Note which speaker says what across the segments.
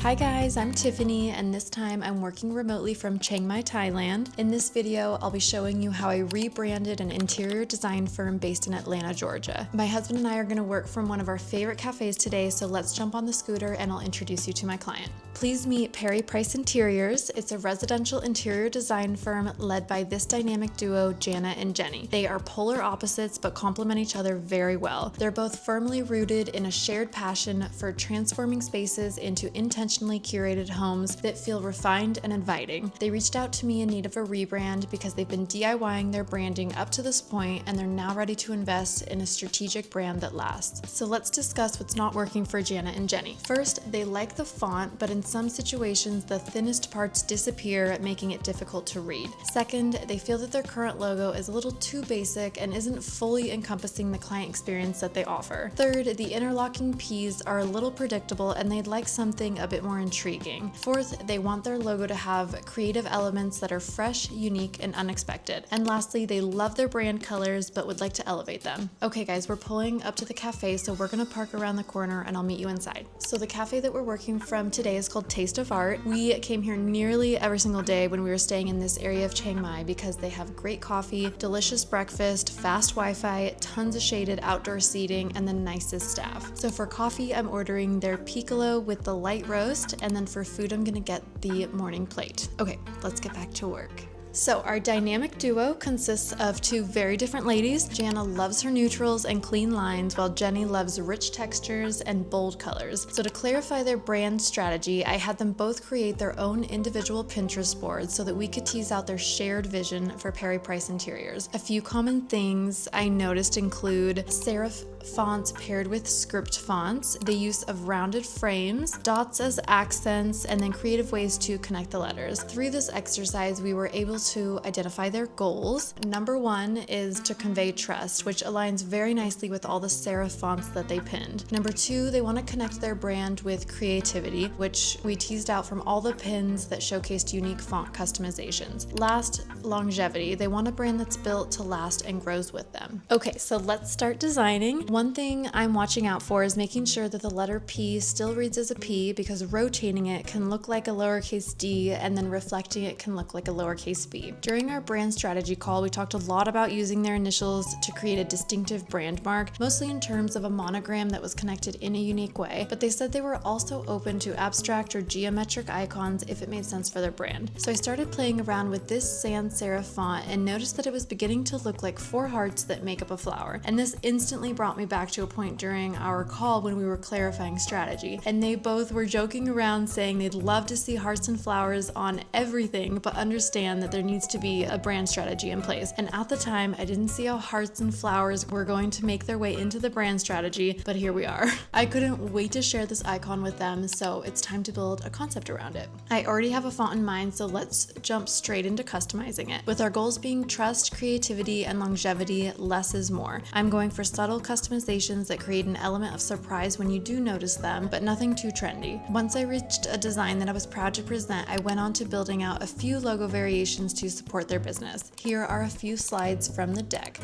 Speaker 1: Hi guys, I'm Tiffany, and this time I'm working remotely from Chiang, Thailand. In this video, I'll be showing you how I rebranded an interior design firm based in Atlanta, Georgia. My husband and I are going to work from one of our favorite cafes today, so let's jump on the scooter and I'll introduce you to my client. Please meet Perry Price Interiors. It's a residential interior design firm led by this dynamic duo, Jana and Jenny. They are polar opposites but complement each other very well. They're both firmly rooted in a shared passion for transforming spaces into intentionally curated homes that feel refined and inviting. They reached out to me in need of a rebrand because they've been DIYing their branding up to this point and they're now ready to invest in a strategic brand that lasts. So let's discuss what's not working for Jana and Jenny. First, they like the font, but in some situations the thinnest parts disappear, making it difficult to read. Second, they feel that their current logo is a little too basic and isn't fully encompassing the client experience that they offer. Third, the interlocking P's are a little predictable and they'd like something a bit more intriguing. Fourth, they want their logo to have creative elements that are fresh, unique, and unexpected. And lastly, they love their brand colors but would like to elevate them. Okay guys, we're pulling up to the cafe, so we're gonna park around the corner and I'll meet you inside. So the cafe that we're working from today is called Taste of Art. We came here nearly every single day when we were staying in this area of Chiang Mai because they have great coffee, delicious breakfast, fast Wi-Fi, tons of shaded outdoor seating, and the nicest staff. So for coffee, I'm ordering their piccolo with the light roast, and then for food, I'm gonna get the morning plate. Okay, let's get back to work. So our dynamic duo consists of two very different ladies. Jana loves her neutrals and clean lines, while Jenny loves rich textures and bold colors. So to clarify their brand strategy, I had them both create their own individual Pinterest boards so that we could tease out their shared vision for Perry Price Interiors. A few common things I noticed include serif fonts paired with script fonts, the use of rounded frames, dots as accents, and then creative ways to connect the letters. Through this exercise, we were able to identify their goals. Number one is to convey trust, which aligns very nicely with all the serif fonts that they pinned. Number two, they want to connect their brand with creativity, which we teased out from all the pins that showcased unique font customizations. Last, longevity. They want a brand that's built to last and grows with them. Okay, so let's start designing. One thing I'm watching out for is making sure that the letter P still reads as a P, because rotating it can look like a lowercase d and then reflecting it can look like a lowercase b. During our brand strategy call, we talked a lot about using their initials to create a distinctive brand mark, mostly in terms of a monogram that was connected in a unique way, but they said they were also open to abstract or geometric icons if it made sense for their brand. So I started playing around with this sans serif font and noticed that it was beginning to look like four hearts that make up a flower. And this instantly brought me back to a point during our call when we were clarifying strategy, and they both were joking around saying they'd love to see hearts and flowers on everything, but understand that there needs to be a brand strategy in place. And at the time, I didn't see how hearts and flowers were going to make their way into the brand strategy, but here we are. I couldn't wait to share this icon with them, so it's time to build a concept around it. I already have a font in mind, so let's jump straight into customizing it. With our goals being trust, creativity, and longevity, less is more. I'm going for subtle customizations that create an element of surprise when you do notice them, but nothing too trendy. Once I reached a design that I was proud to present, I went on to building out a few logo variations to support their business. Here are a few slides from the deck.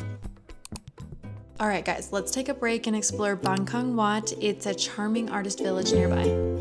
Speaker 1: Alright guys, let's take a break and explore Baan. It's a charming artist village nearby.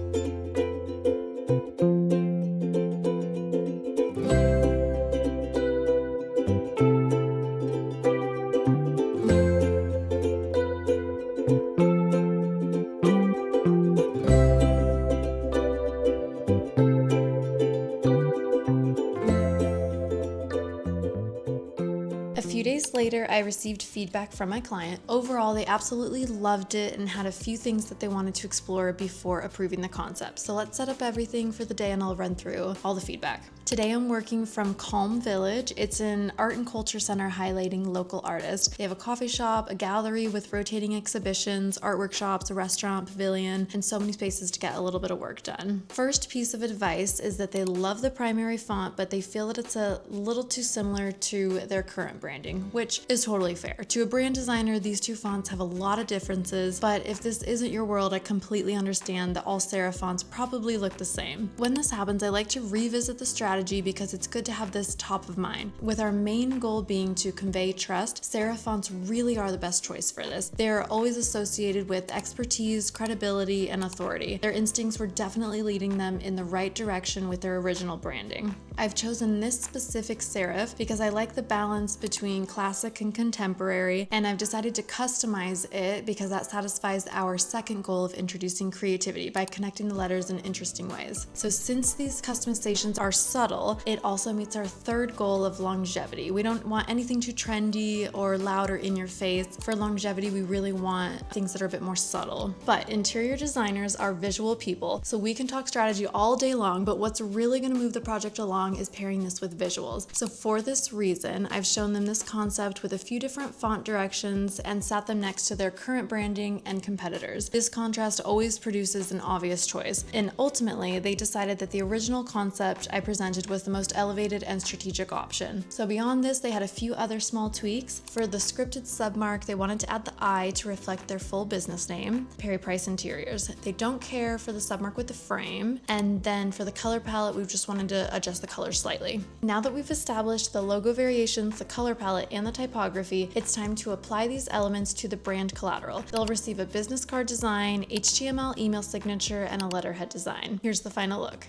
Speaker 1: A few days later, I received feedback from my client. Overall, they absolutely loved it and had a few things that they wanted to explore before approving the concept. So let's set up everything for the day and I'll run through all the feedback. Today I'm working from Kalm Village. It's an art and culture center highlighting local artists. They have a coffee shop, a gallery with rotating exhibitions, art workshops, a restaurant, pavilion, and so many spaces to get a little bit of work done. First piece of advice is that they love the primary font, but they feel that it's a little too similar to their current branding. rebranding, which is totally fair. To a brand designer, these two fonts have a lot of differences, but if this isn't your world, I completely understand that all serif fonts probably look the same. When this happens, I like to revisit the strategy because it's good to have this top of mind. With our main goal being to convey trust, serif fonts really are the best choice for this. They are always associated with expertise, credibility, and authority. Their instincts were definitely leading them in the right direction with their original branding. I've chosen this specific serif because I like the balance between classic and contemporary, and I've decided to customize it because that satisfies our second goal of introducing creativity by connecting the letters in interesting ways. So since these customizations are subtle, it also meets our third goal of longevity. We don't want anything too trendy or loud or in your face. For longevity, we really want things that are a bit more subtle. But interior designers are visual people, so we can talk strategy all day long, but what's really going to move the project along is pairing this with visuals. So for this reason, I've shown them this concept with a few different font directions and sat them next to their current branding and competitors. This contrast always produces an obvious choice, and ultimately they decided that the original concept I presented was the most elevated and strategic option. So beyond this, they had a few other small tweaks. For the scripted submark, they wanted to add the I to reflect their full business name, Perry Price Interiors. They don't care for the submark with the frame, and then for the color palette, we've just wanted to adjust the colors slightly. Now that we've established the logo variations, the color palette, and the typography, it's time to apply these elements to the brand collateral. They'll receive a business card design, HTML email signature, and a letterhead design. Here's the final look.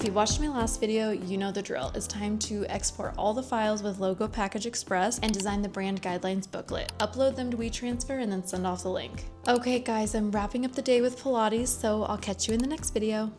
Speaker 1: If you watched my last video, you know the drill. It's time to export all the files with Logo Package Express and design the brand guidelines booklet. Upload them to WeTransfer and then send off the link. Okay guys, I'm wrapping up the day with Pilates, so I'll catch you in the next video.